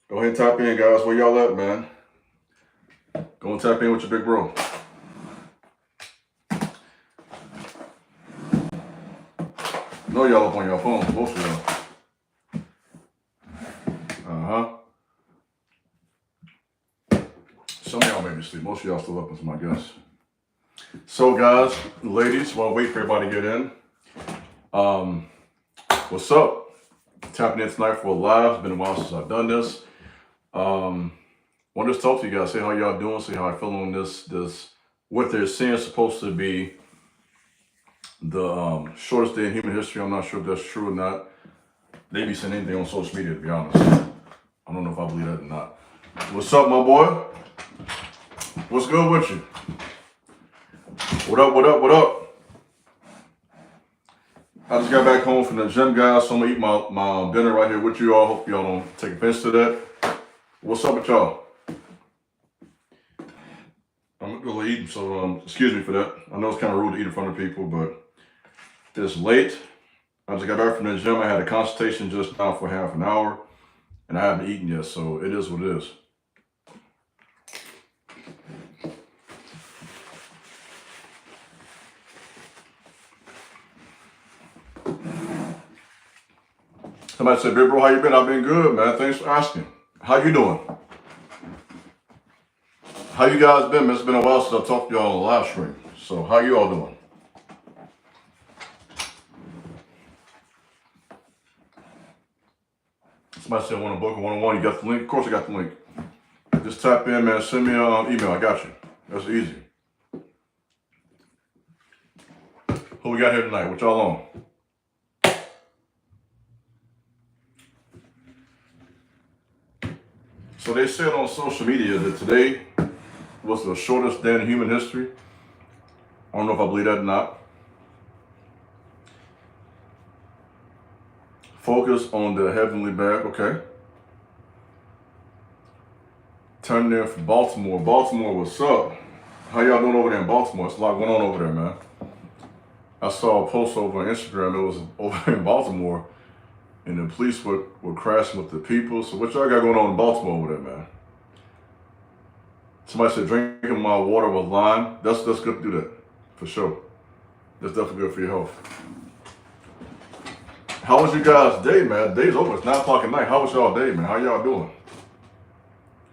Go ahead and tap in, guys. Where y'all at, man? Go and tap in with your big bro. I know y'all up on your phones, most of y'all. Some of y'all may be asleep. Most of y'all still up, is my guess. So, guys, ladies, while I wait for everybody to get in, what's up? Tapping in tonight for a live. It's been a while since I've done this. Want to just talk to you guys, see how y'all doing, see how I feel on this what they're saying is supposed to be the shortest day in human history. I'm not sure if that's true or not. They be saying anything on social media, to be honest. I don't know if I believe that or not. What's up, my boy? What's good with you? What up, what up, what up? I just got back home from the gym, guys, so I'm gonna eat my dinner right here with you all. Hope y'all don't take offense to that. What's up with y'all? I'm gonna eat, so excuse me for that. I know it's kind of rude to eat in front of people, but it's late. I just got back from the gym. I had a consultation just now for half an hour, and I haven't eaten yet, so it is what it is. Somebody said, "Big bro, how you been?" I've been good, man. Thanks for asking. How you doing? How you guys been? It's been a while since I talked to y'all on the live stream. So how you all doing? Somebody said, "Want to book a one-on-one?" You got the link? Of course I got the link. Just tap in, man. Send me an email. I got you. That's easy. Who we got here tonight? What y'all on? So they said on social media that today was the shortest day in human history. I don't know if I believe that or not. Focus on the heavenly bag, okay. Turning in from Baltimore. Baltimore, what's up? How y'all doing over there in Baltimore? It's a lot going on over there, man. I saw a post over on Instagram. It was over in Baltimore, and the police were crashing with the people. So what y'all got going on in Baltimore over there, man? Somebody said drinking my water with lime. That's good to do that, for sure. That's definitely good for your health. How was you guys' day, man? Day's over. It's 9 o'clock at night. How was y'all day, man? How y'all doing?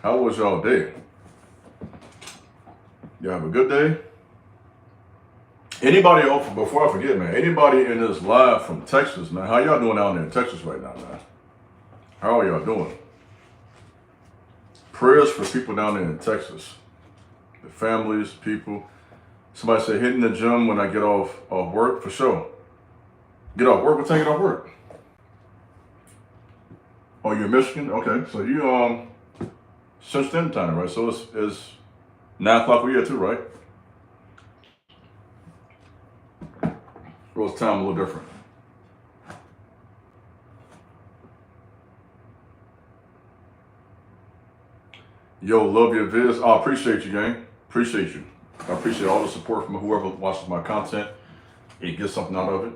How was y'all day? Y'all have a good day? Anybody, before I forget, man, anybody in this live from Texas, man, how y'all doing down there in Texas right now, man? How are y'all doing? Prayers for people down there in Texas. The families, people. Somebody said hitting the gym when I get off work, for sure. Get off work? What time you get off work? Oh, you're in Michigan? Okay, so you Central Standard Time, right? So it's 9 o'clock where you're at too, right? Or is time a little different? Yo, love your vids. I appreciate you, gang. Appreciate you. I appreciate all the support from whoever watches my content. It gets something out of it.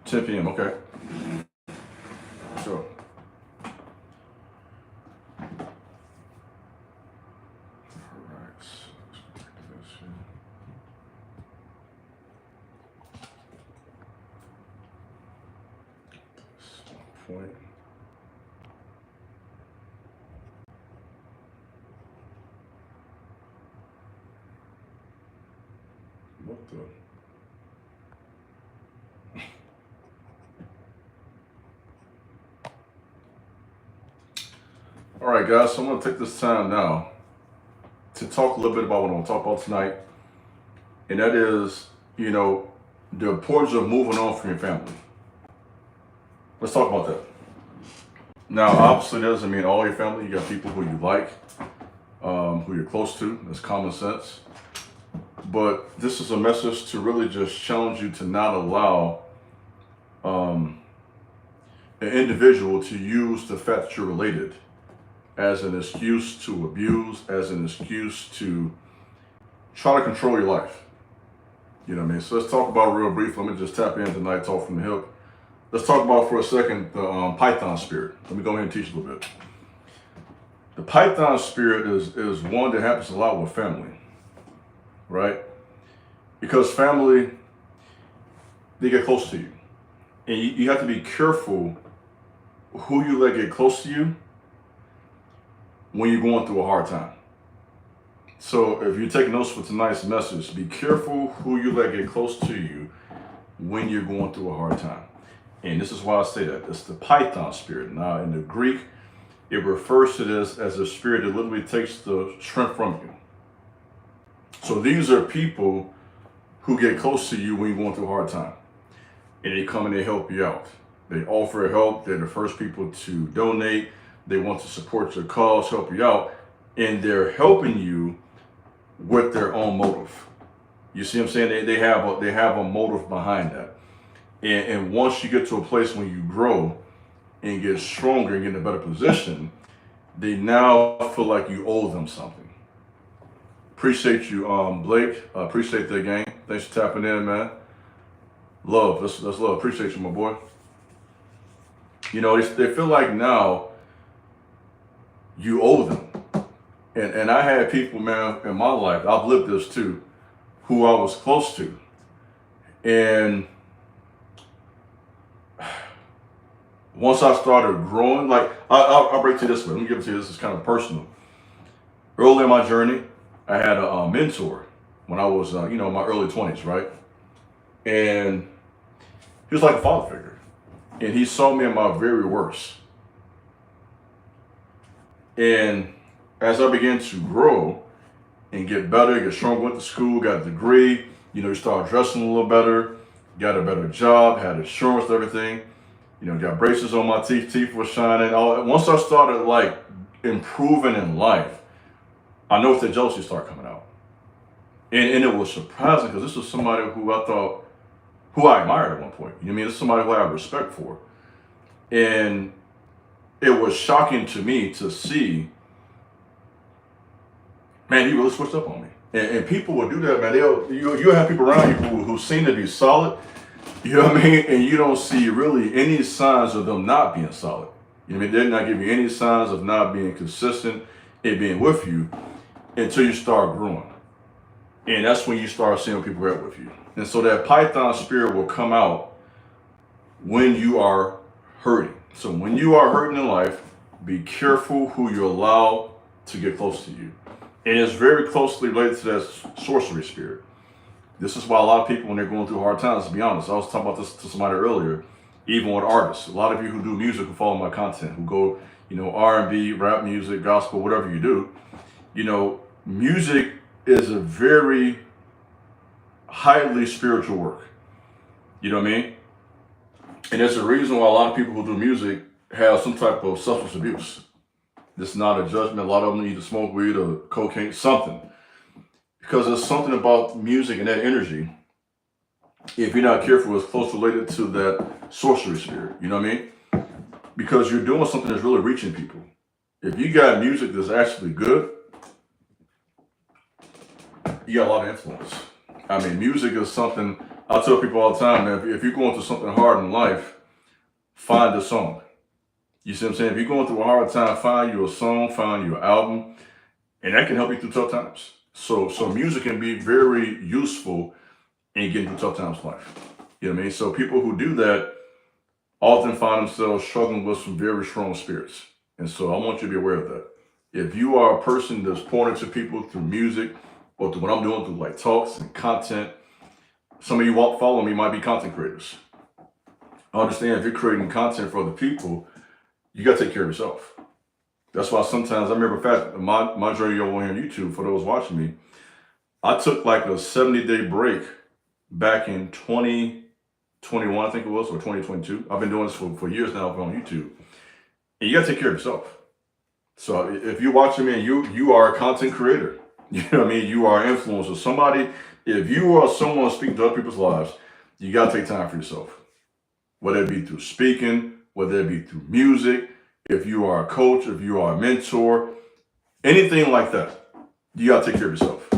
10 p.m. Okay. Sure. Point. What the? All right, guys. So I'm gonna take this time now to talk a little bit about what I'm gonna talk about tonight, and that is, the importance of moving on from your family. Let's talk about that. Now, obviously, that doesn't mean all your family. You got people who you like, who you're close to. That's common sense. But this is a message to really just challenge you to not allow an individual to use the fact that you're related as an excuse to abuse, as an excuse to try to control your life. You know what I mean? So let's talk about real brief. Let me just tap in tonight, talk from the hip. Let's talk about for a second the Python spirit. Let me go ahead and teach a little bit. The Python spirit is one that happens a lot with family, right? Because family, they get close to you. And you have to be careful who you let get close to you when you're going through a hard time. So if you're taking notes for tonight's message, be careful who you let get close to you when you're going through a hard time. And this is why I say that. It's the Python spirit. Now, in the Greek, it refers to this as a spirit that literally takes the strength from you. So these are people who get close to you when you're going through a hard time. And they come and they help you out. They offer help. They're the first people to donate. They want to support your cause, help you out. And they're helping you with their own motive. You see what I'm saying? They have a motive behind that. And once you get to a place when you grow and get stronger and get in a better position, they now feel like you owe them something. Appreciate you, Blake. Appreciate that, gang. Thanks for tapping in, man. Love. That's love. Appreciate you, my boy. You know, they feel like now you owe them. And I had people, man, in my life, I've lived this too, who I was close to. And once I started growing, like, I'll break to this way. Let me give it to you. This is kind of personal. Early in my journey, I had a mentor when I was, in my early 20s, right? And he was like a father figure. And he saw me at my very worst. And as I began to grow and get better, get stronger, went to school, got a degree, you start dressing a little better, got a better job, had insurance and everything, got braces on my teeth were shining. Once I started like improving in life, I noticed that jealousy started coming out. And it was surprising because this was somebody who I admired at one point. You know what I mean? This is somebody who I have respect for. And it was shocking to me to see, man, he really switched up on me. And people will do that, man. You'll have people around you who seem to be solid, you know what I mean? And you don't see really any signs of them not being solid. You know what I mean? They're not giving you any signs of not being consistent and being with you until you start growing. And that's when you start seeing people right with you. And so that Python spirit will come out when you are hurting. So when you are hurting in life, be careful who you allow to get close to you. And it's very closely related to that sorcery spirit. This is why a lot of people, when they're going through hard times, to be honest, I was talking about this to somebody earlier, even with artists. A lot of you who do music, who follow my content, who go, R&B, rap music, gospel, whatever you do, music is a very highly spiritual work. You know what I mean? And there's a reason why a lot of people who do music have some type of substance abuse. This is not a judgment. A lot of them need to smoke weed or cocaine, something. Because there's something about music and that energy, if you're not careful, it's close related to that sorcery spirit. You know what I mean? Because you're doing something that's really reaching people. If you got music that's actually good, you got a lot of influence. I mean, music is something, I tell people all the time, man, if you're going through something hard in life, find a song. You see what I'm saying? If you're going through a hard time, find you a song, find you an album, and that can help you through tough times. So music can be very useful in getting through tough times in life. You know what I mean? So people who do that often find themselves struggling with some very strong spirits. And so I want you to be aware of that. If you are a person that's pointing to people through music or through what I'm doing through like talks and content, some of you follow me might be content creators. I understand if you're creating content for other people, you got to take care of yourself. That's why sometimes I remember fast my journey over here on YouTube, for those watching me, I took like a 70-day break back in 2021, I think it was, or 2022. I've been doing this for years now on YouTube. And you got to take care of yourself. So if you're watching me and you are a content creator, you know what I mean? You are an influencer. Somebody, if you are someone speaking to other people's lives, you got to take time for yourself. Whether it be through speaking, whether it be through music, if you are a coach, if you are a mentor, anything like that, you got to take care of yourself.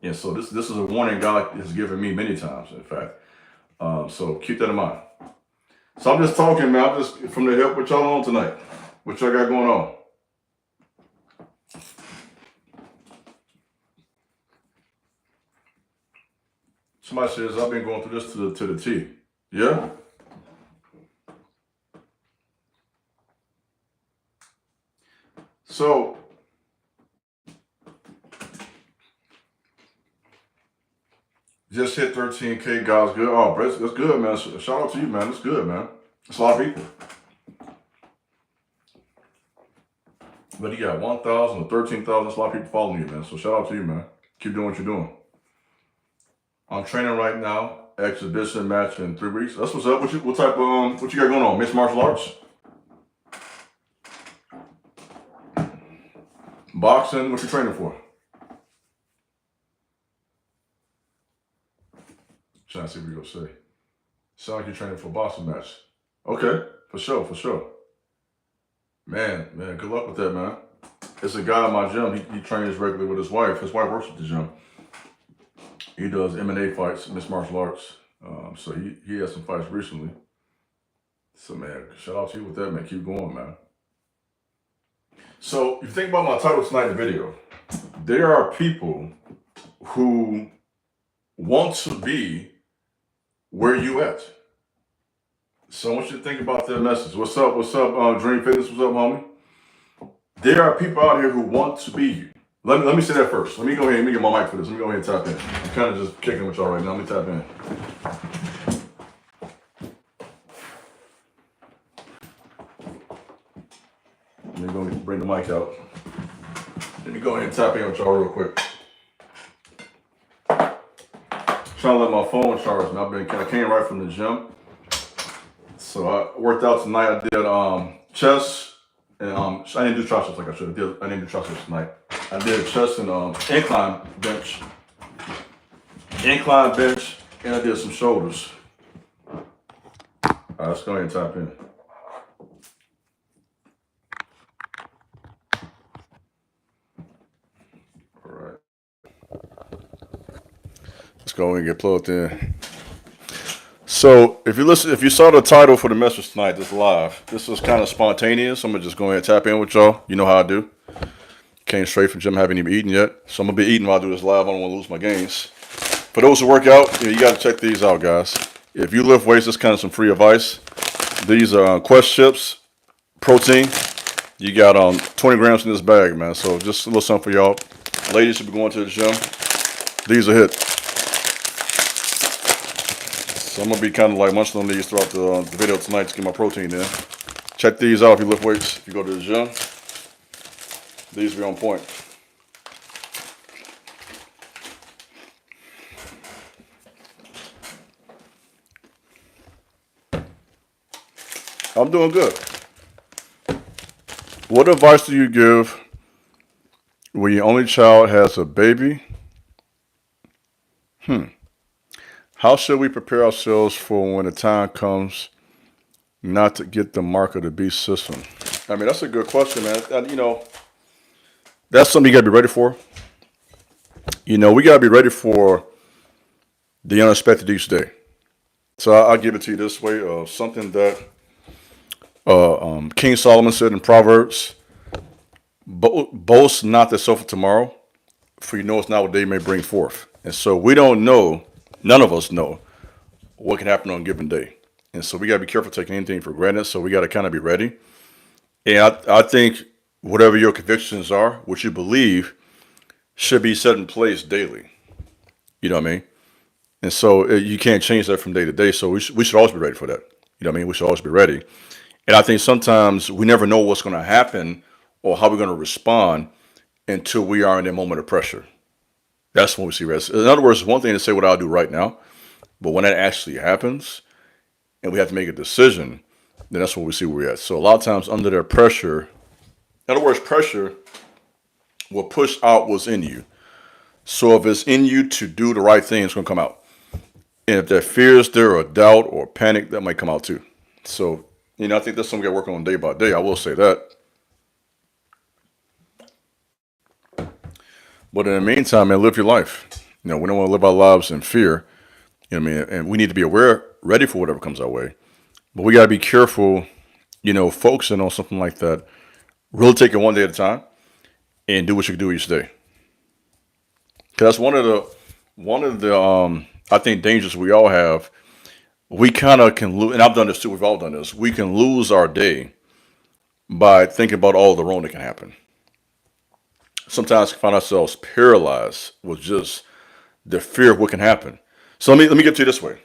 And so this is a warning God has given me many times, in fact. So keep that in mind. So I'm just talking, man. I'm just from the hip. What y'all on tonight? What y'all got going on? Somebody says I've been going through this to the T. Yeah. So just hit 13K, guys. Good. Oh, that's good, man. Shout out to you, man. That's good, man. That's a lot of people. But you got 1,000 or 13,000. That's a lot of people following you, man. So shout out to you, man. Keep doing what you're doing. I'm training right now. Exhibition match in 3 weeks. That's what's up. What type of what you got going on? Mixed martial arts? Boxing? What you training for? Trying to see what you're gonna say. Sound like you're training for a boxing match. Okay, for sure. Man, good luck with that, man. It's a guy in my gym. He trains regularly with his wife. His wife works at the gym. He does M&A fights, mixed martial arts. So he had some fights recently. So man, shout out to you with that, man. Keep going, man. So if you think about my title tonight in the video, there are people who want to be where you at. So I want you to think about that message. What's up, Dream Fitness? What's up, homie? There are people out here who want to be you. Let me say that first. Let me go ahead and get my mic for this. Let me go ahead and tap in. I'm kind of just kicking with y'all right now. Let me tap in. Let me go and bring the mic out. Let me go ahead and tap in with y'all real quick. Trying to let my phone charge, man. I came right from the gym. So I worked out tonight. I did chest and I didn't do triceps like I should have. I didn't do triceps tonight. I did chest and incline bench, and I did some shoulders. All right, let's go ahead and tap in. All right, let's go ahead and get plugged in. So if you saw the title for the message tonight, this live, this was kind of spontaneous. I'm gonna just go ahead and tap in with y'all. You know how I do. Came straight from gym, haven't even eaten yet. So I'm gonna be eating while I do this live. I don't want to lose my gains. For those who work out, you got to check these out, guys. If you lift weights, this kind of some free advice. These are Quest chips, protein. You got 20 grams in this bag, man. So just a little something for y'all. Ladies should be going to the gym. These are hit. So I'm gonna be kind of like munching on these throughout the video tonight to get my protein in. Check these out if you lift weights. If you go to the gym, these be on point. I'm doing good. What advice do you give when your only child has a baby? How should we prepare ourselves for when the time comes not to get the mark of the beast system? I mean, that's a good question, man. That's something you got to be ready for. We got to be ready for the unexpected each day. So I'll give it to you this way. Something that King Solomon said in Proverbs, boast not thyself of tomorrow, for you know it's not what day may bring forth. And so we don't know, none of us know, what can happen on a given day. And so we got to be careful taking anything for granted. So we got to kind of be ready. And I think whatever your convictions are, what you believe, should be set in place daily. You know what I mean? And so you can't change that from day to day. So we should always be ready for that. You know what I mean? We should always be ready. And I think sometimes we never know what's going to happen or how we're going to respond until we are in a moment of pressure. That's when we see rest. In other words, it's one thing to say what I'll do right now, but when that actually happens and we have to make a decision, then that's when we see where we're at. So a lot of times under that pressure, in other words, pressure will push out what's in you. So if it's in you to do the right thing, it's going to come out. And if that fear is there or doubt or panic, that might come out too. So, I think that's something we got to work on day by day. I will say that. But in the meantime, man, live your life. We don't want to live our lives in fear. You know what I mean? And we need to be aware, ready for whatever comes our way. But we got to be careful, focusing on something like that. Really take it one day at a time and do what you can do each day. Because that's one of the I think dangers we all have. We kind of can lose, and I've done this too. We've all done this. We can lose our day by thinking about all the wrong that can happen. Sometimes we find ourselves paralyzed with just the fear of what can happen. So let me get to you this way.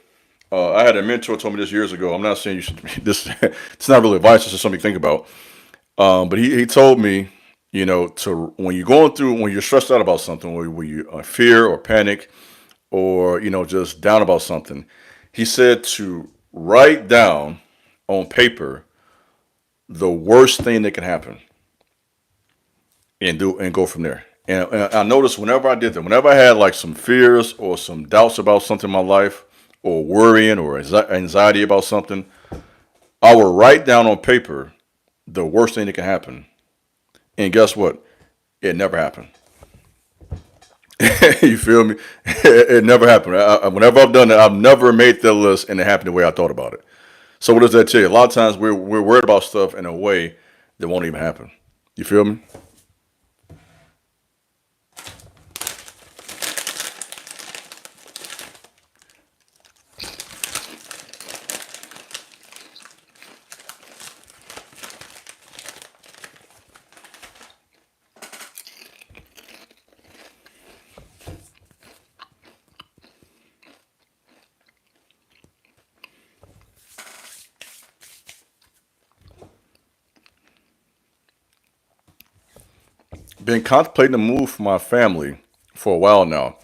I had a mentor told me this years ago. I'm not saying you should. This it's not really advice. It's just something to think about. But he told me, to when you're stressed out about something, or when you fear or panic, or just down about something, he said to write down on paper the worst thing that can happen and go from there. And I noticed whenever I did that, whenever I had like some fears or some doubts about something in my life, or worrying or anxiety about something, I would write down on paper the worst thing that can happen. And guess what? It never happened. You feel me? It never happened. Whenever I've done that, I've never made that list and it happened the way I thought about it. So what does that tell you? A lot of times we're worried about stuff in a way that won't even happen. You feel me? Been contemplating a move for my family for a while now.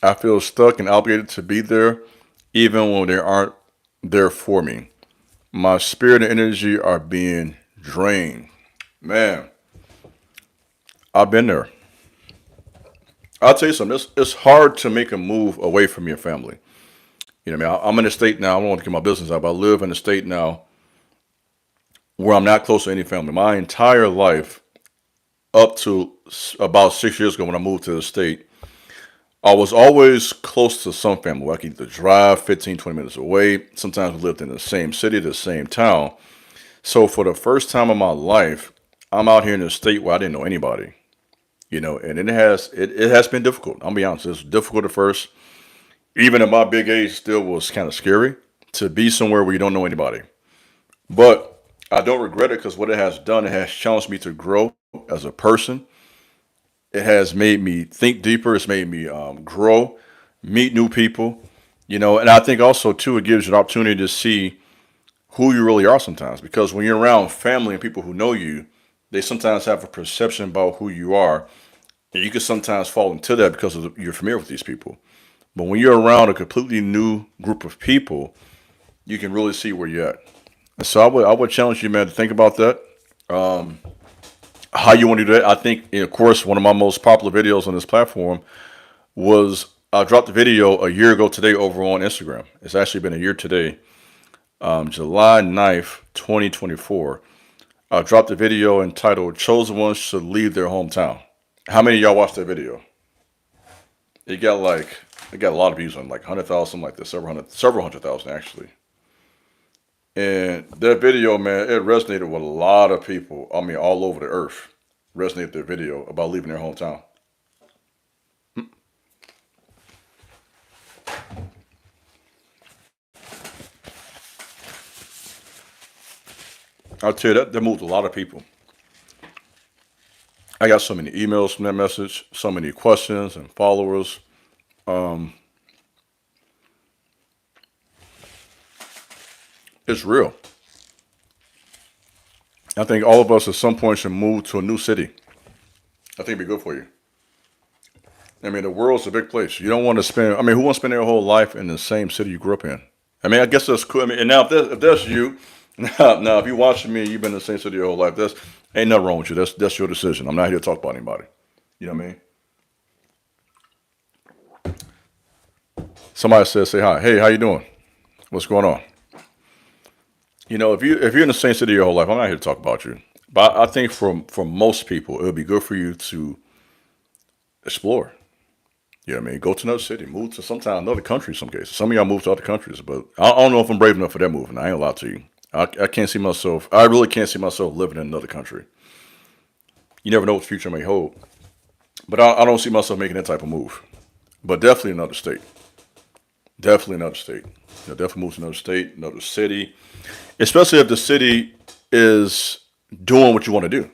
I feel stuck and obligated to be there, even when they aren't there for me. My spirit and energy are being drained. Man, I've been there. I'll tell you something. It's hard to make a move away from your family. You know what I mean? I'm in a state now. I don't want to get my business out, but I live in a state now where I'm not close to any family. My entire life, up to about 6 years ago when I moved to the state, I was always close to some family. I could either drive 15, 20 minutes away. Sometimes we lived in the same city, the same town. So for the first time in my life, I'm out here in a state where I didn't know anybody. And it has been difficult. I'll be honest, it's difficult at first. Even at my big age, still was kind of scary to be somewhere where you don't know anybody. But I don't regret it because what it has done, it has challenged me to grow as a person. It has made me think deeper. It's made me grow, meet new people. And I think also too, it gives you an opportunity to see who you really are sometimes. Because when you're around family and people who know you, they sometimes have a perception about who you are, and you can sometimes fall into that because you're familiar with these people. But when you're around a completely new group of people, you can really see where you're at. And so I would challenge you, man, to think about that. Um, how you want to do that? I think, of course, one of my most popular videos on this platform was I dropped the video a year ago today over on Instagram. It's actually been a year today, July 9th, 2024. I dropped a video entitled "Chosen Ones Should Leave Their Hometown." How many of y'all watched that video? It got like it got a lot of views on like 100,000, like this, several hundred thousand actually. And that video, man, it resonated with a lot of people. I mean, all over the earth, resonated their video about leaving their hometown. I'll tell you that moved a lot of people. I got so many emails from that message, so many questions and followers. Um, it's real. I think all of us at some point should move to a new city. I think it'd be good for you. I mean, the world's a big place. You don't want to spend. I mean, who wants to spend their whole life in the same city you grew up in? I mean, I guess that's cool. I mean, and now if that's you, now if you watching me, you've been in the same city your whole life. That's ain't nothing wrong with you. That's your decision. I'm not here to talk about anybody. You know what I mean? Somebody says, say hi. Hey, how you doing? What's going on? If you're in the same city your whole life, I'm not here to talk about you. But I think for most people, it would be good for you to explore. You know what I mean? Go to another city, move to sometimes another country in some cases. Some of y'all move to other countries, but I don't know if I'm brave enough for that move, and I ain't gonna lie to you. I can't see myself, I really can't see myself living in another country. You never know what the future may hold. But I don't see myself making that type of move. But definitely another state. Definitely another state. Definitely move to another state, another city, especially if the city is doing what you want to do.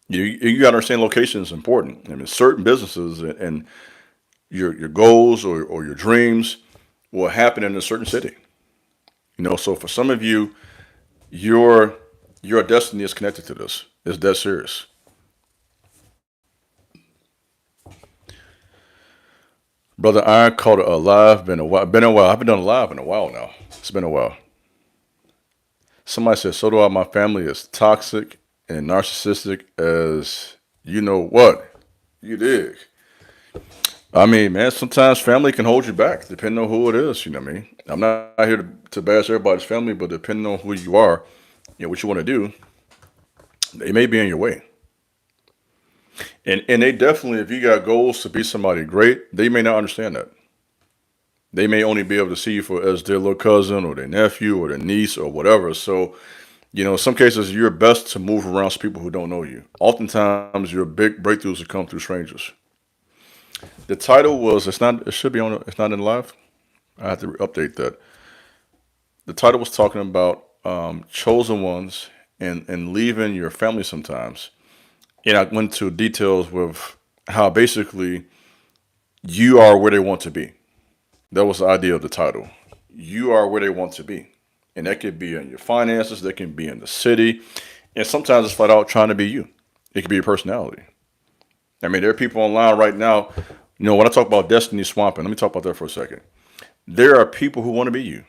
You got to understand location is important. I mean, certain businesses and your goals or your dreams will happen in a certain city. So for some of you, your your destiny is connected to this. It's that serious. Brother Iron called it alive. Been a while. Been a while. I haven't done a live in a while now. It's been a while. Somebody said, so do I. My family is toxic and narcissistic as you know what. You dig. I mean, man, sometimes family can hold you back, depending on who it is. You know what I mean? I'm not here to bash everybody's family, but depending on who you are, what you want to do, they may be in your way. And they definitely, if you got goals to be somebody great, they may not understand that. They may only be able to see you for as their little cousin or their nephew or their niece or whatever. So, in some cases, you're best to move around people who don't know you. Oftentimes, your big breakthroughs will come through strangers. The title was, it's not, it should be on, it's not in live. I have to update that. The title was talking about chosen ones and leaving your family sometimes. And I went into details with how basically you are where they want to be. That was the idea of the title. You are where they want to be. And that could be in your finances, that can be in the city. And sometimes it's flat out trying to be you. It could be your personality. I mean, there are people online right now. When I talk about destiny swamping, let me talk about that for a second. There are people who want to be you.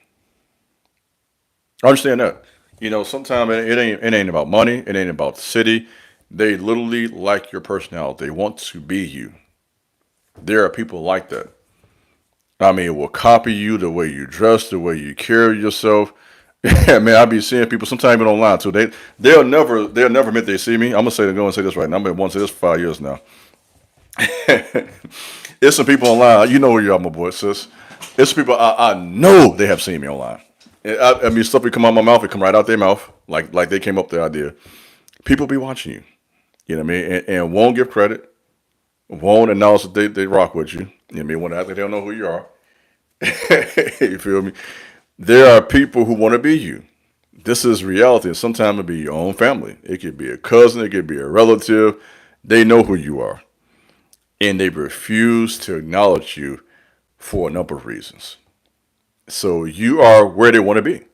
I understand that. Sometimes it ain't about money. It ain't about the city. They literally like your personality. They want to be you. There are people like that. I mean, it will copy you, the way you dress, the way you carry yourself. Yeah, man, I be seeing people sometimes even online too. They'll never admit they see me. I'm gonna go and say this right now. I've been wanting to say this for 5 years now. It's some people online. You know who you are, my boy, sis. It's people I know they have seen me online. I mean, stuff will come out my mouth. It come right out their mouth, like they came up with the idea. People be watching you. You know what I mean? And won't give credit. Won't announce that they rock with you. You know what I mean? When they don't know who you are. You feel me? There are people who want to be you. This is reality. And sometimes it'll be your own family. It could be a cousin. It could be a relative. They know who you are. And they refuse to acknowledge you for a number of reasons. So you are where they want to be.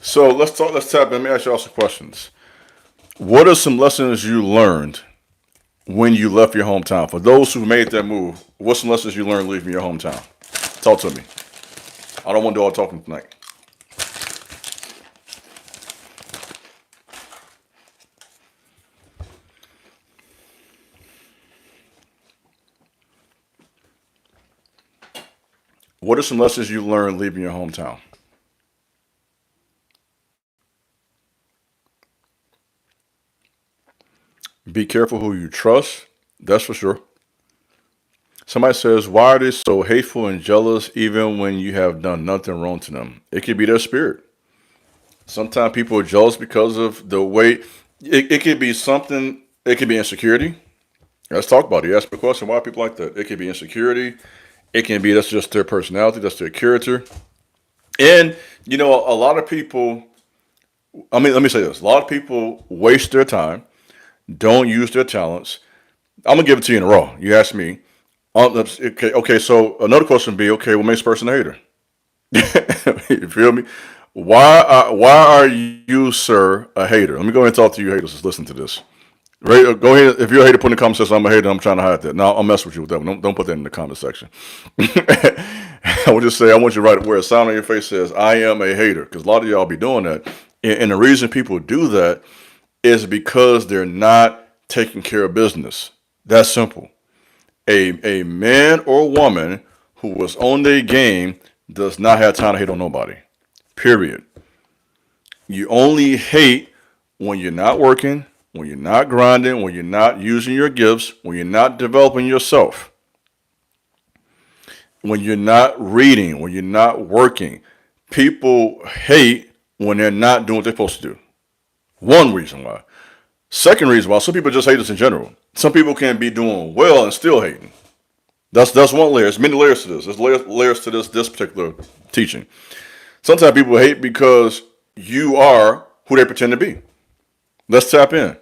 So let's talk. Let's tap. Let me ask you all some questions. What are some lessons you learned when you left your hometown? For those who made that move, what's some lessons you learned leaving your hometown? Talk to me. I don't want to do all talking tonight. What are some lessons you learned leaving your hometown? Be careful who you trust. That's for sure. Somebody says, why are they so hateful and jealous even when you have done nothing wrong to them? It could be their spirit. Sometimes people are jealous because of the way it could be something, it could be insecurity. Let's talk about it. You ask the question, why are people like that? It could be insecurity. It can be that's just their personality, that's their character. And, a lot of people, I mean, let me say this. A lot of people waste their time, don't use their talents. I'm going to give it to you in a raw. You ask me. Okay, so another question would be, okay, what makes a person a hater? You feel me? Why are you, sir, a hater? Let me go ahead and talk to you haters. Just listen to this. Right, go ahead. If you're a hater, put in the comment section, I'm a hater. I'm trying to hide that. No, I'll mess with you with that one. Don't put that in the comment section. I will just say, I want you to write where a sign on your face says, I am a hater. Because a lot of y'all be doing that. And the reason people do that is because they're not taking care of business. That's simple. A man or woman who was on their game does not have time to hate on nobody. Period. You only hate when you're not working, when you're not grinding, when you're not using your gifts, when you're not developing yourself, when you're not reading, when you're not working. People hate when they're not doing what they're supposed to do. One reason why. Second reason why, some people just hate us in general. Some people can be doing well and still hating. That's one layer. There's many layers to this. There's layers to this particular teaching. Sometimes people hate because you are who they pretend to be. Let's tap in.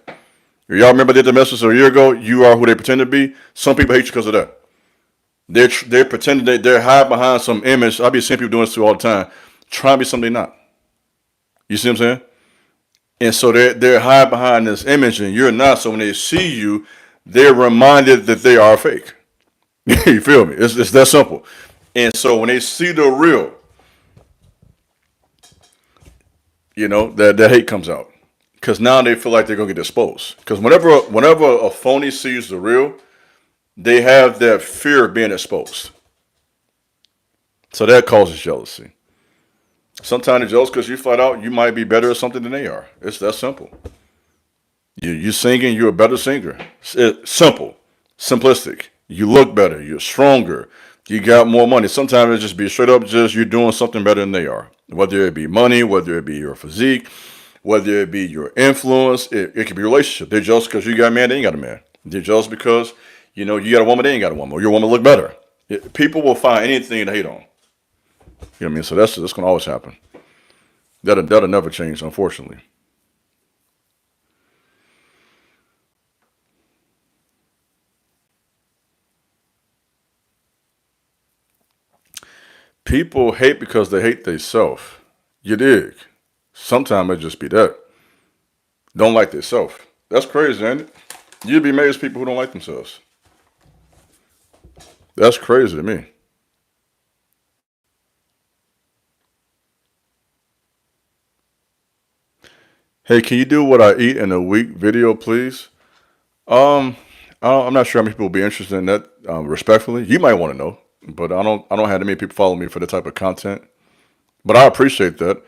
Y'all remember I did the message a year ago? You are who they pretend to be. Some people hate you because of that. They're pretending they're hiding behind some image. I be seeing people doing this too all the time, trying to be something they're not. You see what I'm saying? And so they're hiding behind this image, and you're not. So when they see you, they're reminded that they are fake. You feel me? It's that simple. And so when they see the real, that hate comes out. Because now they feel like they're gonna get exposed. Because whenever a phony sees the real, they have that fear of being exposed. So that causes jealousy. Sometimes they're jealous because you flat out you might be better at something than they are. It's that simple. You singing, you're a better singer. It's simple, simplistic. You look better, you're stronger, you got more money. Sometimes it just be straight up just you're doing something better than they are. Whether it be money, whether it be your physique, whether it be your influence, it could be a relationship. They're jealous because you got a man, they ain't got a man. They're jealous because you got a woman, they ain't got a woman, or your woman look better. People will find anything to hate on. You know what I mean? So that's gonna always happen. That'll never change, unfortunately. People hate because they hate themselves. You dig? Sometimes it just be that. Don't like themselves. That's crazy, ain't it? You'd be amazed at people who don't like themselves. That's crazy to me. Hey, can you do what I eat in a week video, please? Um, I'm not sure how many people will be interested in that. Respectfully, you might want to know, but I don't have that many people follow me for the type of content. But I appreciate that.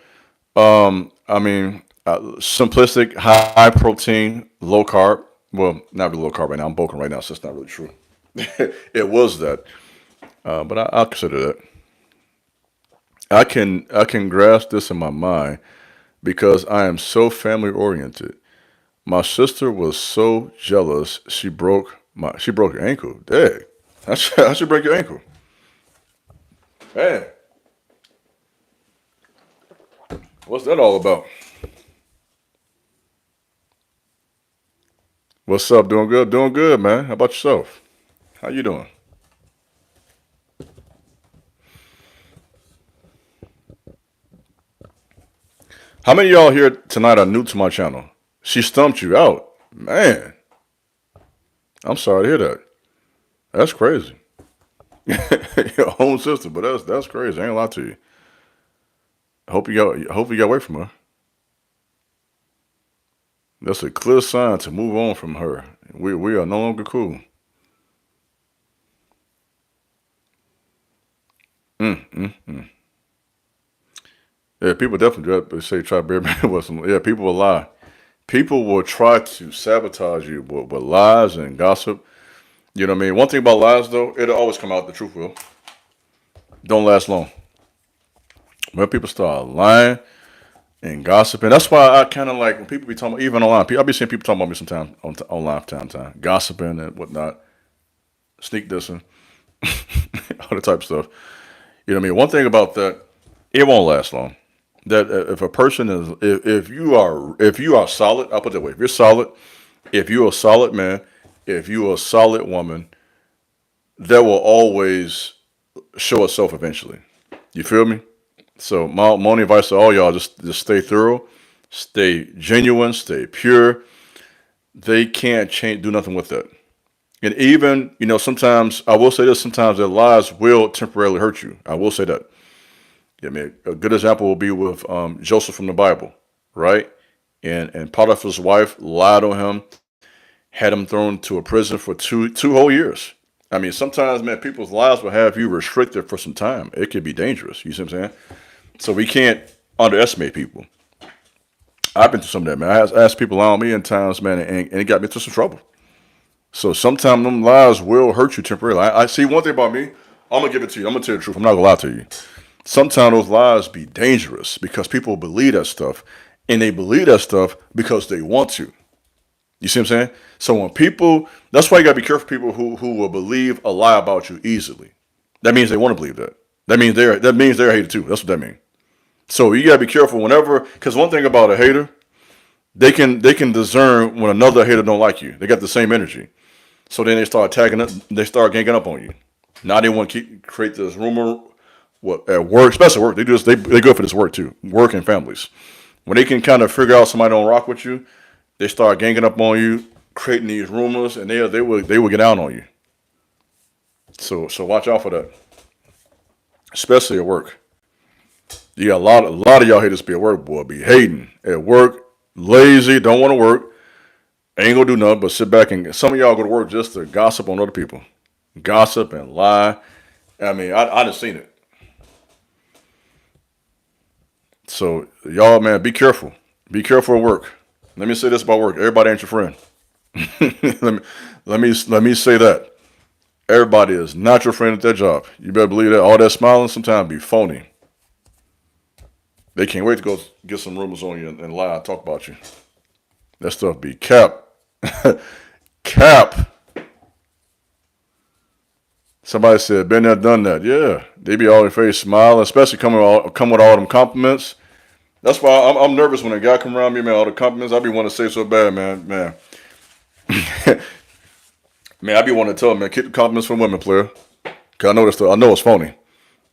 I mean, simplistic, high protein, low carb. Well, not really low carb right now. I'm bulking right now, so it's not really true. It was that, but I'll consider that. I can grasp this in my mind because I am so family oriented. My sister was so jealous she broke her ankle. Dang, I should break your ankle. Man, what's that all about? What's up? Doing good? Doing good, man. How about yourself? How you doing? How many of y'all here tonight are new to my channel? She stumped you out. Man, I'm sorry to hear that. That's crazy. Your own sister, but that's crazy. I ain't gonna lie to you. Hope you got away from her. That's a clear sign to move on from her. We are no longer cool. Mm, mm, mm. Yeah, people definitely say try to bear me with some. Yeah, people will lie. People will try to sabotage you with lies and gossip. You know what I mean? One thing about lies, though, it'll always come out. The truth will. Don't last long. When people start lying and gossiping, that's why I kind of like when people be talking, even online. I'll be seeing people talking about me sometimes online from time to time, gossiping and whatnot, sneak dissing, all the type of stuff. You know what I mean? One thing about that, it won't last long. That if a person is, if you are solid, I'll put it that way. If you're solid, if you're a solid man, if you're a solid woman, that will always show itself eventually. You feel me? So my only advice to all y'all, just stay thorough, stay genuine, stay pure. They can't change, do nothing with that. And even, sometimes I will say this: sometimes their lies will temporarily hurt you. I will say that. Yeah, I mean, a good example will be with Joseph from the Bible, right? And Potiphar's wife lied on him, had him thrown to a prison for two whole years. I mean, sometimes, man, people's lives will have you restricted for some time. It could be dangerous. You see what I'm saying? So we can't underestimate people. I've been through some of that, man. I asked people around me in times, man, and it got me into some trouble. So sometimes them lies will hurt you temporarily. I see one thing about me. I'm gonna give it to you. I'm gonna tell you the truth. I'm not gonna lie to you. Sometimes those lies be dangerous because people believe that stuff, and they believe that stuff because they want to. You see what I'm saying? So when people, that's why you gotta be careful. People who will believe a lie about you easily. That means they want to believe that. That means they're hated too. That's what that means. So you gotta be careful whenever, because one thing about a hater, they can discern when another hater don't like you. They got the same energy. So then they start attacking it. They start ganging up on you. Now they want to create this rumor. What at work, especially work, they go for this work too. Work and families. When they can kind of figure out somebody don't rock with you, they start ganging up on you, creating these rumors, and they will get out on you. So watch out for that, especially at work. You got a lot of y'all haters be at work, boy, be hating at work, lazy, don't want to work, ain't gonna do nothing but sit back, and some of y'all go to work just to gossip on other people, gossip and lie. I mean, I just seen it. So y'all, man, be careful. Be careful at work. Let me say this about work. Everybody ain't your friend. let me let me say that. Everybody is not your friend at that job. You better believe that. All that smiling sometimes be phony. They can't wait to go get some rumors on you and lie and talk about you. That stuff be cap. Cap. Somebody said, been there, done that. Yeah. They be all in your face smiling, especially come with all them compliments. That's why I'm nervous when a guy come around me, man, all the compliments. I be wanting to say so bad, man. Man, I be wanting to tell him, man, keep the compliments from women, player. Cause I know this stuff. I know it's phony.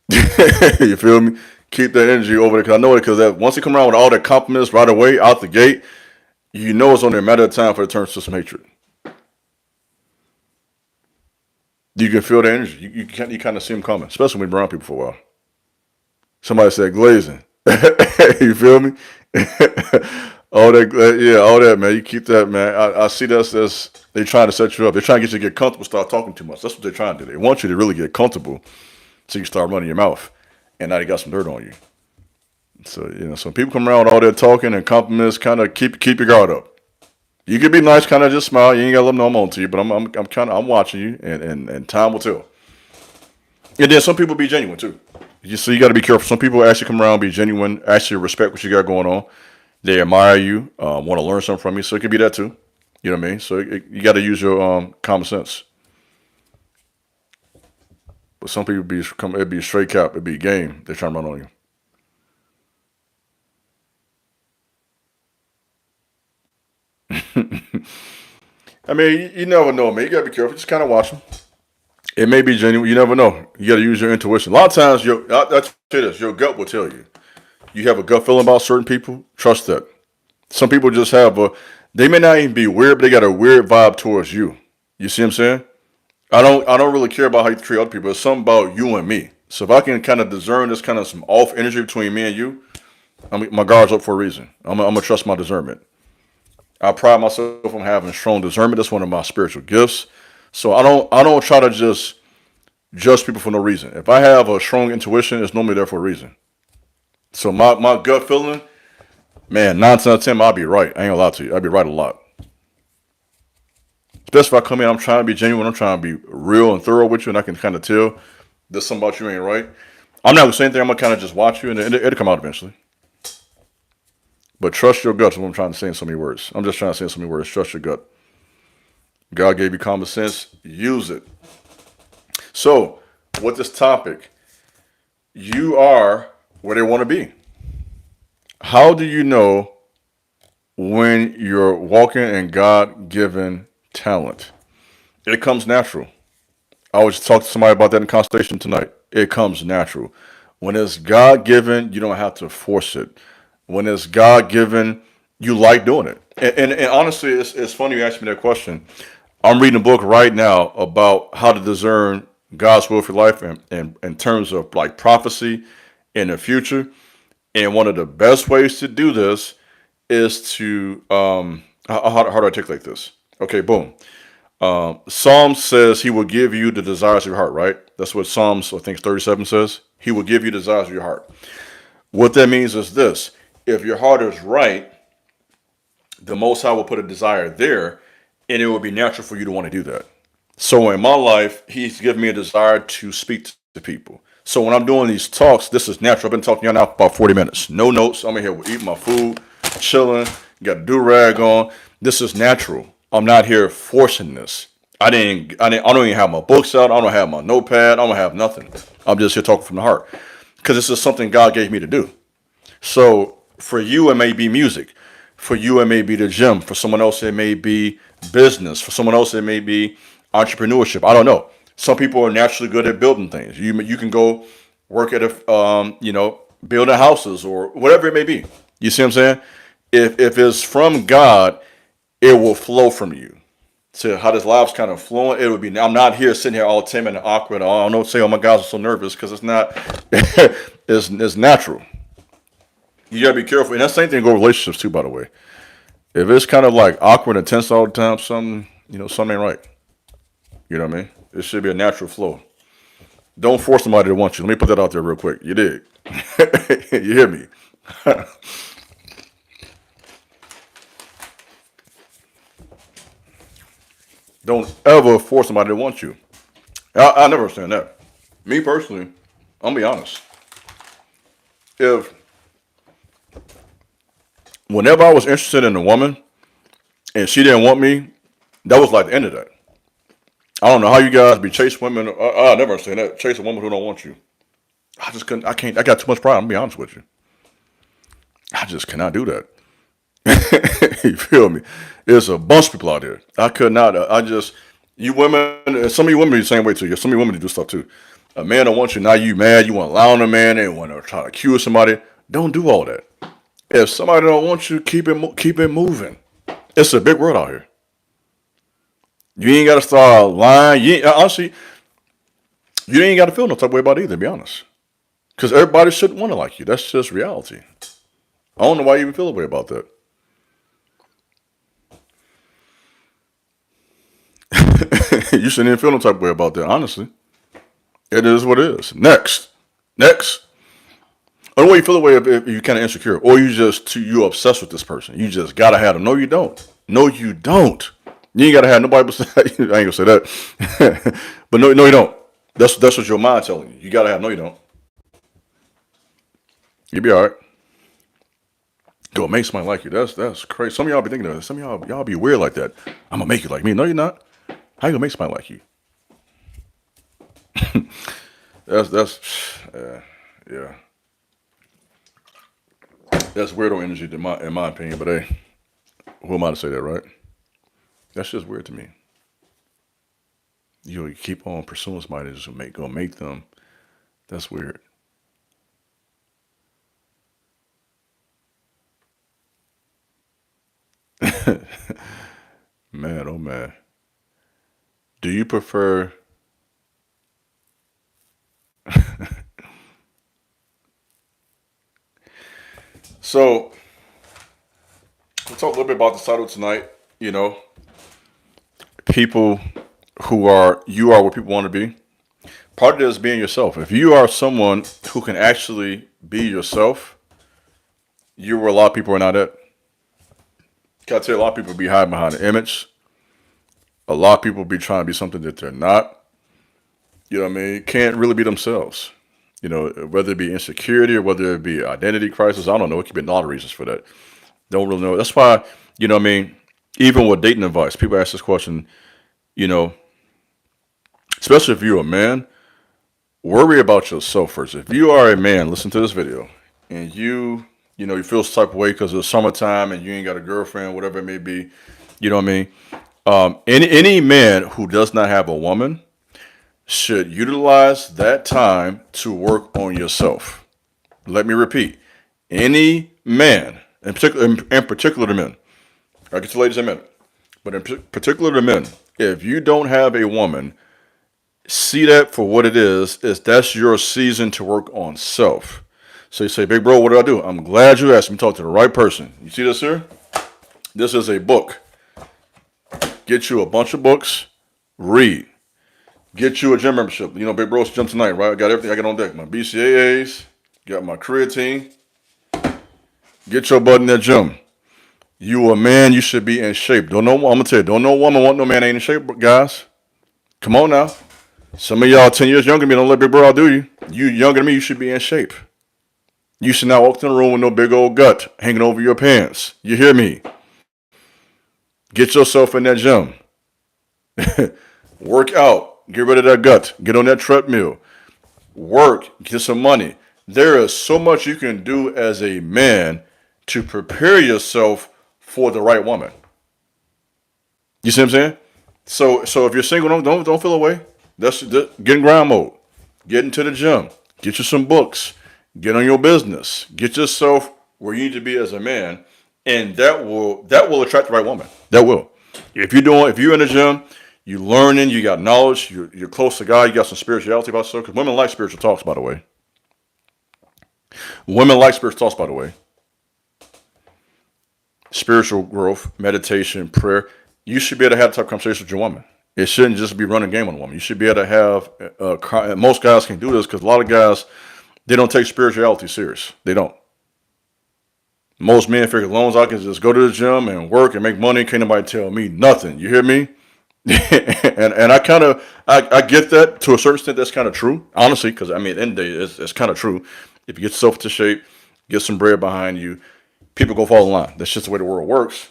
You feel me? Keep that energy over there. Cause I know it. Cause that once you come around with all the compliments right away out the gate, you know it's only a matter of time for it turns to some hatred. You can feel the energy. You kind of see them coming, especially when you're around people for a while. Somebody said glazing. You feel me? All that, yeah, all that, man. You keep that, man. I see that as they trying to set you up. They're trying to get you to get comfortable, start talking too much. That's what they're trying to do. They want you to really get comfortable, so you start running your mouth, and now they got some dirt on you. So so people come around with all that talking and compliments, kind of keep your guard up. You can be nice, kind of just smile. You ain't gotta let them know I'm on to you, but I'm watching you, and time will tell. And then some people be genuine too. So you got to be careful. Some people actually come around, be genuine, actually respect what you got going on. They admire you, want to learn something from you. So it could be that too. You know what I mean? So you got to use your common sense. But some people it'd be a straight cap, it'd be a game. They're trying to run on you. I mean, you never know, man. You got to be careful. Just kind of watch them. It may be genuine. You never know. You got to use your intuition. A lot of times, I tell you this, your gut will tell you. You have a gut feeling about certain people. Trust that. Some people just they may not even be weird, but they got a weird vibe towards you. You see what I'm saying? I don't really care about how you treat other people. It's something about you and me. So if I can kind of discern this kind of some off energy between me and you, my guard's up for a reason. I'm gonna trust my discernment. I pride myself on having strong discernment. That's one of my spiritual gifts. So I don't try to just judge people for no reason. If I have a strong intuition, it's normally there for a reason. So my gut feeling, man, 9 times out of 10, I'll be right. I ain't gonna lie to you. I'll be right a lot. Especially if I come in, I'm trying to be genuine. I'm trying to be real and thorough with you, and I can kind of tell there's something about you ain't right. I'm not gonna say anything. I'm gonna kind of just watch you, and it'll come out eventually. But trust your gut is what I'm trying to say in so many words. I'm just trying to say in so many words. Trust your gut. God gave you common sense. Use it. So, with this topic, you are where they want to be. How do you know when you're walking in God given talent? It comes natural. I was talking to somebody about that in consultation tonight. It comes natural. When it's God given, you don't have to force it. When it's God given, you like doing it. And honestly, it's funny you asked me that question. I'm reading a book right now about how to discern God's will for life and in terms of like prophecy in the future. And one of the best ways to do this is to how do I articulate this? Okay, boom. Psalm says he will give you the desires of your heart, right? That's what Psalms, I think 37 says. He will give you the desires of your heart. What that means is this. If your heart is right, the Most High will put a desire there, and it will be natural for you to want to do that. So in my life, He's given me a desire to speak to people. So when I'm doing these talks, this is natural. I've been talking to y'all now for about 40 minutes. No notes. I'm in here eating my food, chilling, got a do-rag on. This is natural. I'm not here forcing this. I don't even have my books out. I don't have my notepad. I don't have nothing. I'm just here talking from the heart. Because this is something God gave me to do. So for you, it may be music. For you, it may be the gym. For someone else, it may be business. For someone else, it may be entrepreneurship. I don't know. Some people are naturally good at building things. You can go work at building houses or whatever it may be. You see what I'm saying? If it's from God, it will flow from you. So how this live's kind of flowing, it would be. I'm not here sitting here all timid and awkward. I don't know. Say, oh my gosh, I'm so nervous because it's not. it's natural. You gotta be careful, and that same thing go with relationships too. By the way, if it's kind of like awkward and tense all the time, something ain't right. You know what I mean? It should be a natural flow. Don't force somebody to want you. Let me put that out there real quick. You did. You hear me? Don't ever force somebody to want you. I never understand that. Me personally, I'm gonna be honest. If whenever I was interested in a woman and she didn't want me, that was like the end of that. I don't know how you guys be chasing women. I never understand that. Chase a woman who don't want you. I just couldn't. I can't. I got too much pride. I'm gonna be honest with you. I just cannot do that. You feel me? There's a bunch of people out there. I could not. You women, some of you women are the same way too. Some of you women do stuff too. A man don't want you, now you mad, you want to lie on a man, and want to try to accuse somebody. Don't do all that. If somebody don't want you, keep it moving. It's a big world out here. You ain't got to start lying. Honestly, you ain't got to feel no type of way about it either, to be honest. Because everybody shouldn't want to like you. That's just reality. I don't know why you even feel a way about that. You shouldn't even feel no type of way about that, honestly. It is what it is. Next. I don't know why you feel the way if you're kind of insecure, or you obsessed with this person. You just gotta have them. No, you don't. No, you don't. You ain't gotta have nobody besides. I ain't gonna say that, but no, you don't. That's what your mind telling you. You gotta have. No, you don't. You be all right. Go make somebody like you. That's crazy. Some of y'all be thinking of that. Some of y'all be weird like that. I'm gonna make you like me. No, you're not. How you gonna make somebody like you? Yeah. That's weirdo energy in my opinion. But hey, who am I to say that, right? That's just weird to me. You keep on pursuing somebody that's gonna make them. That's weird. Man, oh man. Do you prefer? So we'll talk a little bit about the title tonight. You know, people you are what people want to be. Part of it is being yourself. If you are someone who can actually be yourself, you're where a lot of people are not at. Can I tell you, a lot of people be hiding behind an image. A lot of people be trying to be something that they're not. You know what I mean? Can't really be themselves. You know, whether it be insecurity or whether it be identity crisis, I don't know. It could be a lot of reasons for that. Don't really know. That's why, you know what I mean? Even with dating advice, people ask this question, you know, especially if you're a man, worry about yourself first. If you are a man, listen to this video, and you feel some type of way because it's summertime and you ain't got a girlfriend, whatever it may be, you know what I mean? Any man who does not have a woman should utilize that time to work on yourself. Let me repeat. Any man, in particular the men, I'll get to ladies in a minute, but in particular the men, if you don't have a woman, see that for what it is that's your season to work on self. So you say, big bro, what do I do? I'm glad you asked me. Talk to the right person. You see this here? This is a book. Get you a bunch of books, read. Get you a gym membership. You know, big bro's gym tonight, right? I got everything I got on deck. My BCAAs, got my creatine. Get your butt in that gym. You a man, you should be in shape. Don't know. I'm gonna tell you, don't no woman want no man ain't in shape, guys. Come on now. Some of y'all 10 years younger than me, don't let big bro outdo you. You younger than me, you should be in shape. You should not walk in the room with no big old gut hanging over your pants. You hear me? Get yourself in that gym. Work out. Get rid of that gut. Get on that treadmill. Work. Get some money. There is so much you can do as a man to prepare yourself for the right woman. You see what I'm saying? So if you're single, don't feel away. Get in grind mode. Get into the gym. Get you some books. Get on your business. Get yourself where you need to be as a man, and that will attract the right woman. That will. If you're in the gym, you learning, you got knowledge, you're close to God, you got some spirituality about yourself. Because women like spiritual talks, by the way. Women like spiritual talks, by the way. Spiritual growth, meditation, prayer. You should be able to have type of conversation with your woman. It shouldn't just be running game on a woman. You should be able to have. Most guys can do this because a lot of guys they don't take spirituality serious. They don't. Most men figure as long as I can just go to the gym and work and make money, can't nobody tell me nothing. You hear me? and I get that to a certain extent. That's kind of true, honestly, because I mean, at the end of the day, it's kind of true. If you get yourself to shape, get some bread behind you, people go fall in line. That's just the way the world works.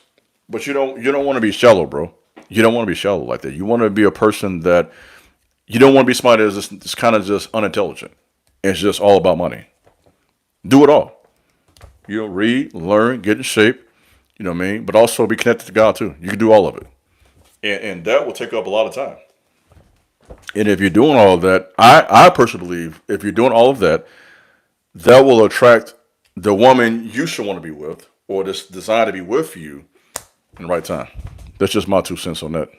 But you don't want to be shallow, bro. You don't want to be shallow like that. You want to be a person that you don't want to be somebody that's just kind of just unintelligent. It's just all about money. Do it all. Read, learn, get in shape. You know what I mean? But also be connected to God too. You can do all of it. And that will take up a lot of time. And if you're doing all of that, I personally believe if you're doing all of that, that will attract the woman you should want to be with or this desire to be with you in the right time. That's just my 2 cents on that.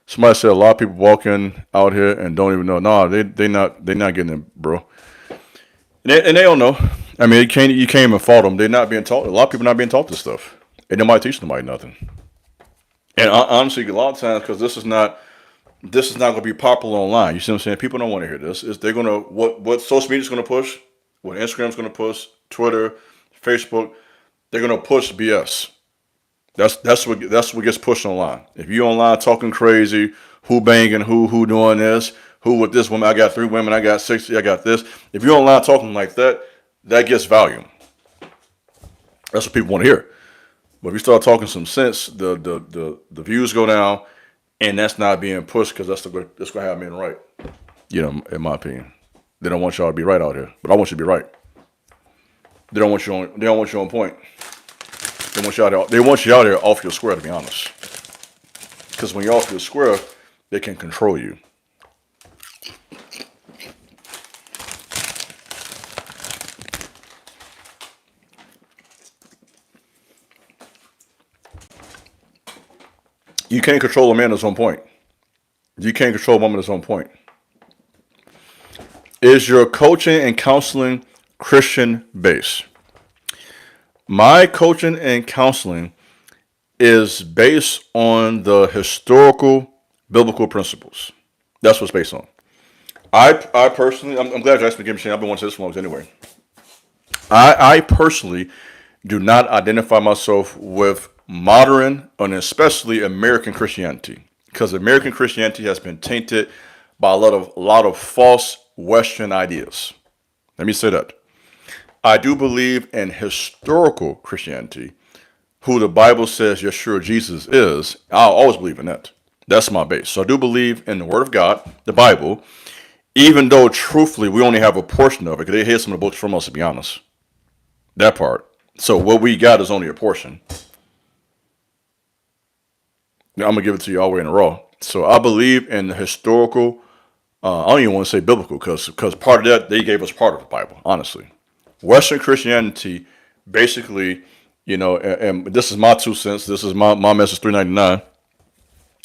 Somebody said a lot of people walking out here and don't even know. No, they not getting it, bro. And they don't know. I mean, you can't even fault them. They're not being taught. A lot of people not being taught this stuff, and nobody teach nobody nothing. And honestly, a lot of times because this is not going to be popular online. You see what I'm saying? People don't want to hear this. They're going to what social media is going to push, what Instagram's going to push, Twitter, Facebook. They're going to push BS. That's what gets pushed online. If you online talking crazy, who banging, who doing this, who with this woman, I got 3 women, I got 60, I got this. If you're online talking like that, that gets volume. That's what people want to hear. But if you start talking some sense, the views go down, and that's not being pushed because that's going to have men right. In my opinion, they don't want y'all to be right out here, but I want you to be right. They don't want you on point. They want you out there off your square, to be honest. Because when you're off your square, they can control you. You can't control a man that's on point. You can't control a woman that's on point. Is your coaching and counseling Christian based? My coaching and counseling is based on the historical biblical principles. That's what it's based on. I personally, I'm glad you asked me to give me a chance. I've been wanting this long anyway. I personally do not identify myself with modern and especially American Christianity because American Christianity has been tainted by a lot of false Western ideas. Let me say that. I do believe in historical Christianity, who the Bible says Yeshua Jesus is. I'll always believe in that. That's my base. So I do believe in the Word of God, the Bible, even though truthfully we only have a portion of it, because they hid some of the books from us, to be honest. That part. So what we got is only a portion. Now, I'm going to give it to you all the way in a row. So I believe in the historical, I don't even want to say biblical, because part of that, they gave us part of the Bible, honestly. Western Christianity, basically, and this is my 2 cents. This is my message, $3.99.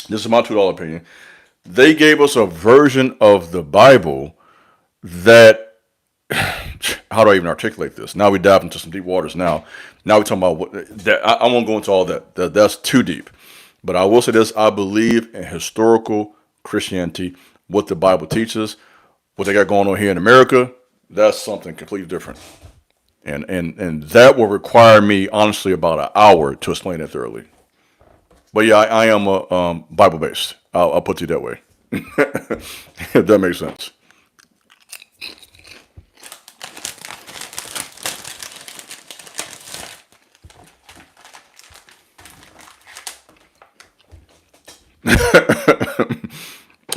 This is my $2 opinion. They gave us a version of the Bible that, how do I even articulate this? Now we dive into some deep waters now. Now we're talking about that. I won't go into all that. That's too deep. But I will say this. I believe in historical Christianity, what the Bible teaches, what they got going on here in America. That's something completely different. And that will require me honestly about an hour to explain it thoroughly. But yeah, I am a Bible based. I'll put it that way. If that makes sense.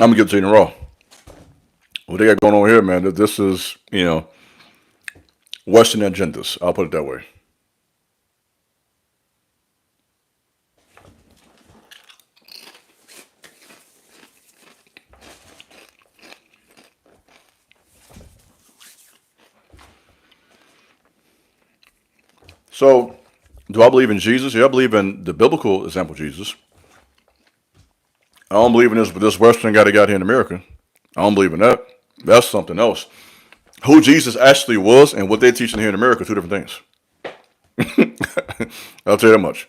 I'm gonna get to you in a row. What they got going on here, man? This is Western agendas. I'll put it that way. So, do I believe in Jesus? Yeah, I believe in the biblical example of Jesus. I don't believe in this Western guy that got here in America. I don't believe in that. That's something else. Who Jesus actually was and what they're teaching here in America are two different things. I'll tell you that much.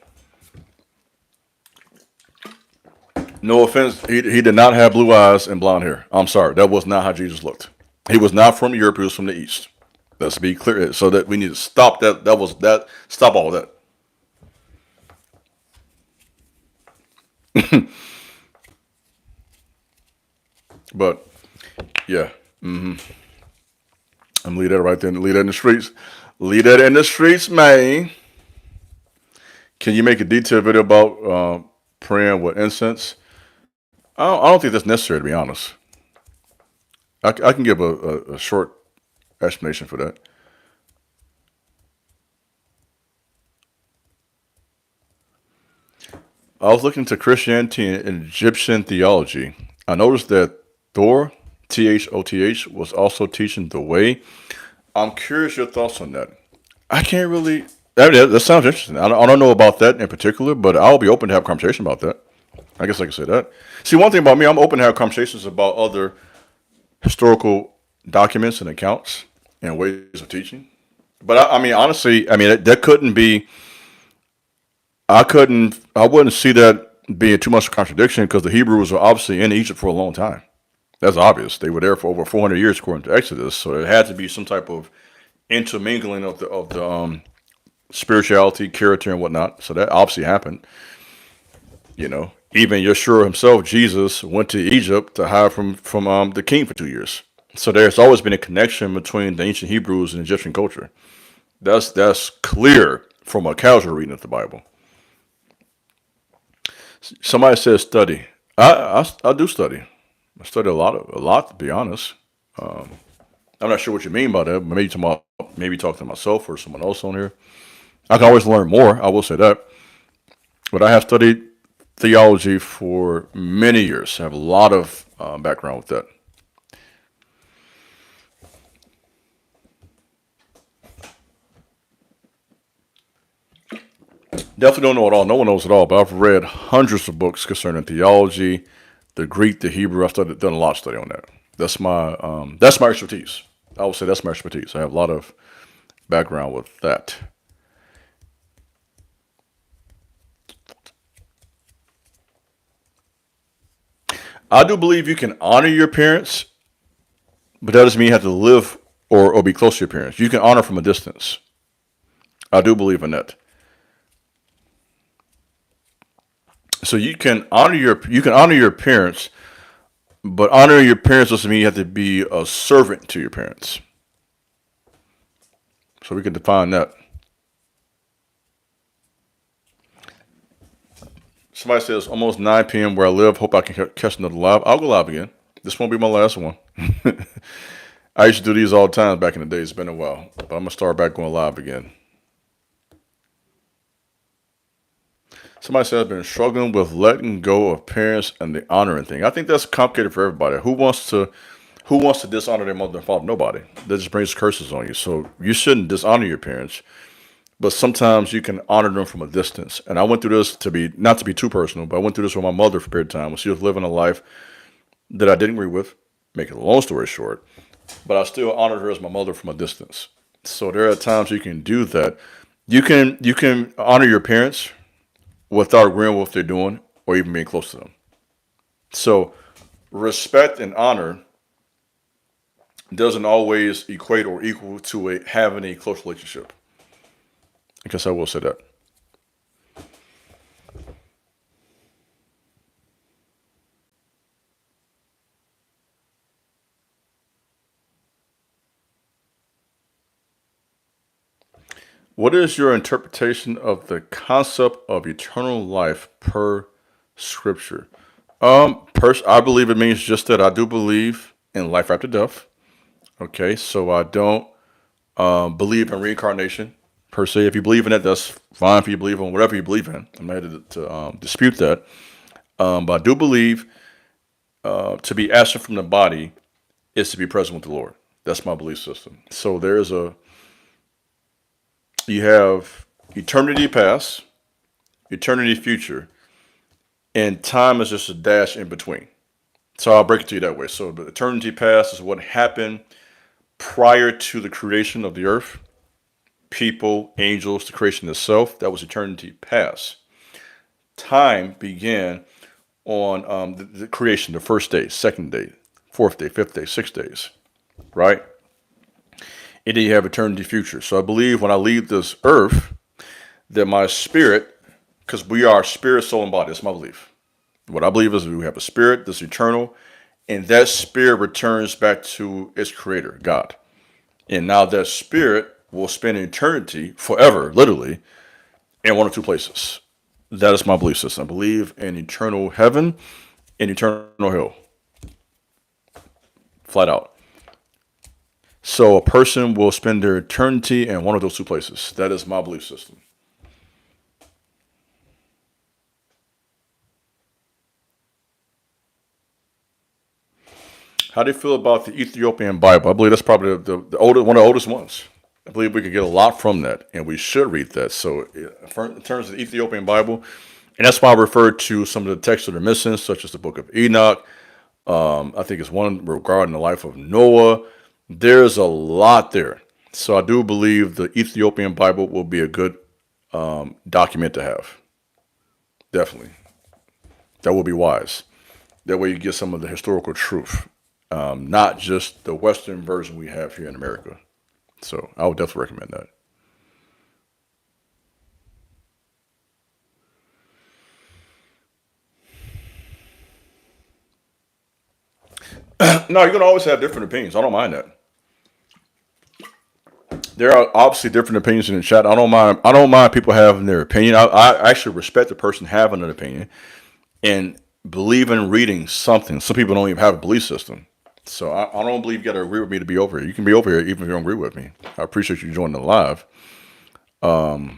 No offense, he did not have blue eyes and blonde hair. I'm sorry, that was not how Jesus looked. He was not from Europe. He was from the East. Let's be clear. So that we need to stop that. That was that. Stop all that. But yeah, I'm leave that right there. Leave that in the streets. Leave that in the streets, man. Can you make a detailed video about praying with incense? I don't think that's necessary, to be honest. I can give a short explanation for that. I was looking into Christianity and Egyptian theology. I noticed that Thor, Thoth, was also teaching the way. I'm curious your thoughts on that. I can't really. That sounds interesting. I don't know about that in particular, but I'll be open to have a conversation about that. I guess I can say that. See, one thing about me, I'm open to have conversations about other historical documents and accounts and ways of teaching. But I mean, honestly, I mean that couldn't be. I wouldn't see that being too much of a contradiction because the Hebrews were obviously in Egypt for a long time. That's obvious. They were there for over 400 years according to Exodus. So there had to be some type of intermingling of the spirituality, character, and whatnot. So that obviously happened. Even Yeshua himself, Jesus, went to Egypt to hide from the king for 2 years. So there's always been a connection between the ancient Hebrews and Egyptian culture. That's clear from a casual reading of the Bible. Somebody says study. I do study. I study a lot to be honest. I'm not sure what you mean by that. Maybe talking to myself or someone else on here. I can always learn more. I will say that. But I have studied theology for many years. I have a lot of background with that. Definitely don't know it all. No one knows it all. But I've read hundreds of books concerning theology, the Greek, the Hebrew. Done a lot of study on that. That's my expertise. I would say that's my expertise. I have a lot of background with that. I do believe you can honor your parents, but that doesn't mean you have to live or be close to your parents. You can honor from a distance. I do believe in that. So you can honor your parents, but honoring your parents doesn't mean you have to be a servant to your parents. So we can define that. Somebody says almost 9 p.m. where I live. Hope I can catch another live. I'll go live again. This won't be my last one. I used to do these all the time back in the day. It's been a while, but I'm gonna start back going live again. Somebody said I've been struggling with letting go of parents and the honoring thing. I think that's complicated for everybody. Who wants to dishonor their mother and father? Nobody. That just brings curses on you. So you shouldn't dishonor your parents, but sometimes you can honor them from a distance. And I went through this to be not to be too personal, but I went through this with my mother for a period of time when she was living a life that I didn't agree with. Making a long story short, but I still honored her as my mother from a distance. So there are times you can do that. You can honor your parents without agreeing with what they're doing or even being close to them. So respect and honor doesn't always equate or equal to having a close relationship. I guess I will say that. What is your interpretation of the concept of eternal life per scripture? I believe it means just that I do believe in life after death. Okay, so I don't believe in reincarnation per se. If you believe in it, that's fine. If you believe in whatever you believe in, I'm not here to dispute that. But I do believe to be absent from the body is to be present with the Lord. That's my belief system. So you have eternity past, eternity future, and time is just a dash in between. So I'll break it to you that way. So the eternity past is what happened prior to the creation of the earth, people, angels, the creation itself. That was eternity past. Time began on the creation, the first day, second day, fourth day, fifth day, 6 days, right? And then you have eternity future. So I believe when I leave this earth, that my spirit, because we are spirit, soul, and body. That's my belief. What I believe is we have a spirit that's eternal, and that spirit returns back to its creator, God. And now that spirit will spend eternity forever, literally, in one or two places. That is my belief system. I believe in eternal heaven and eternal hell. Flat out. So a person will spend their eternity in one of those two places. That is my belief system. How do you feel about the Ethiopian Bible? I believe that's probably one of the oldest ones. I believe we could get a lot from that, and we should read that. So, in terms of the Ethiopian Bible, and that's why I referred to some of the texts that are missing, such as the Book of Enoch. I think it's one regarding the life of Noah. There's a lot there. So I do believe the Ethiopian Bible will be a good document to have. Definitely. That will be wise. That way you get some of the historical truth, not just the Western version we have here in America. So I would definitely recommend that. No, you're going to always have different opinions. I don't mind that. There are obviously different opinions in the chat. I don't mind. I don't mind people having their opinion. I actually respect the person having an opinion and believe in reading something. Some people don't even have a belief system. So I don't believe you got to agree with me to be over here. You can be over here even if you don't agree with me. I appreciate you joining the live. But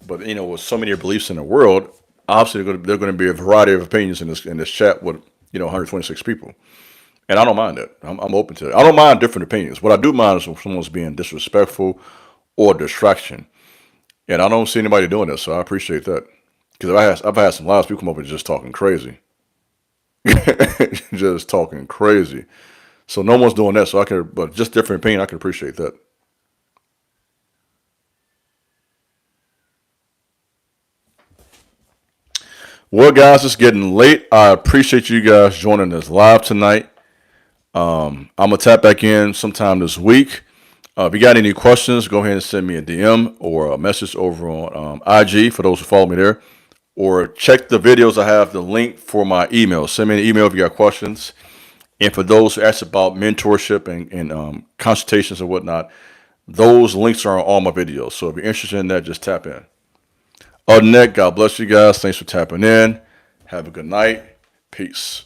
with so many beliefs in the world, obviously there are going to be a variety of opinions in this chat with 126 people. And I don't mind that. I'm open to it. I don't mind different opinions. What I do mind is when someone's being disrespectful or distraction. And I don't see anybody doing this, so I appreciate that. Because I've had some lives, people come over just talking crazy. Just talking crazy. So no one's doing that, but just different opinion, I can appreciate that. Well, guys, it's getting late. I appreciate you guys joining us live tonight. I'm going to tap back in sometime this week. If you got any questions, go ahead and send me a DM or a message over on IG for those who follow me there. Or check the videos. I have the link for my email. Send me an email if you got questions. And for those who ask about mentorship and consultations and whatnot, those links are on all my videos. So if you're interested in that, just tap in. Other than that, God bless you guys. Thanks for tapping in. Have a good night. Peace.